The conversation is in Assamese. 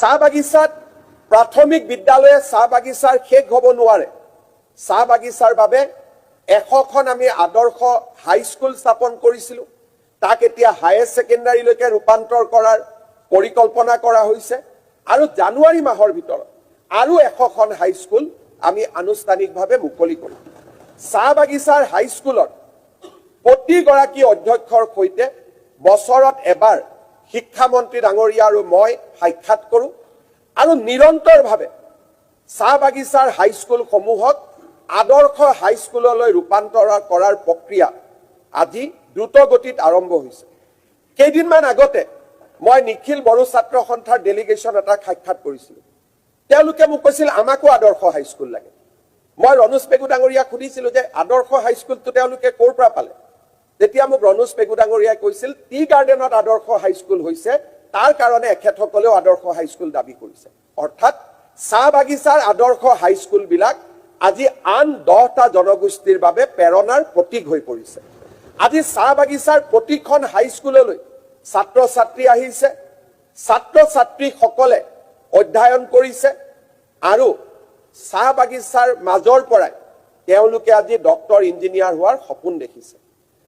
চাহ বাগিচাত প্ৰাথমিক বিদ্যালয়ে চাহ বাগিচাৰ শেষ হ'ব নোৱাৰে। চাহ বাগিচাৰ বাবে 100খন আমি আদৰ্শ হাইস্কুল স্থাপন কৰিছিলোঁ। তাক এতিয়া হায়াৰ ছেকেণ্ডাৰীলৈকে ৰূপান্তৰ কৰাৰ পৰিকল্পনা কৰা হৈছে আৰু জানুৱাৰী মাহৰ ভিতৰত আৰু 100খন হাইস্কুল আমি আনুষ্ঠানিকভাৱে মুকলি কৰিম। চাহ বাগিচাৰ হাইস্কুলত প্ৰতিগৰাকী অধ্যক্ষৰ সৈতে বছৰত এবাৰ শিক্ষামন্ত্ৰী ডাঙৰীয়া আৰু মই সাক্ষাৎ কৰোঁ আৰু নিৰন্তৰভাৱে চাহ বাগিচাৰ হাইস্কুলসমূহক আদৰ্শ হাইস্কুললৈ ৰূপান্তৰ কৰাৰ প্ৰক্ৰিয়া আজি দ্ৰুত গতিত আৰম্ভ হৈছে। কেইদিনমান আগতে মই নিখিল বড়ো ছাত্ৰ সন্থাৰ ডেলিগেশ্যন এটা সাক্ষাৎ কৰিছিলোঁ। তেওঁলোকে মোক কৈছিল আমাকো আদৰ্শ হাইস্কুল লাগে। মই ৰণোজ পেগু ডাঙৰীয়াক সুধিছিলোঁ যে আদৰ্শ হাইস্কুলটো তেওঁলোকে ক'ৰ পৰা পালে। তেতিয়া মোক ৰণোজ পেগু ডাঙৰীয়াই কৈছিল টি গাৰ্ডেনত আদৰ্শ হাইস্কুল হৈছে, তাৰ কাৰণে এখেতসকলেও আদৰ্শ হাইস্কুল দাবী কৰিছে। অৰ্থাৎ চাহ বাগিচাৰ আদৰ্শ হাইস্কুলবিলাক আজি আন 10টা জনগোষ্ঠীৰ বাবে প্ৰেৰণাৰ প্ৰতীক হৈ পৰিছে। আজি চাহ বাগিচাৰ প্ৰতিখন হাইস্কুললৈ ছাত্ৰ ছাত্ৰী আহিছে, ছাত্ৰ ছাত্ৰীসকলে অধ্যয়ন কৰিছে আৰু চাহ বাগিচাৰ মাজৰ পৰাই তেওঁলোকে আজি ডক্টৰ ইঞ্জিনিয়াৰ হোৱাৰ সপোন দেখিছে।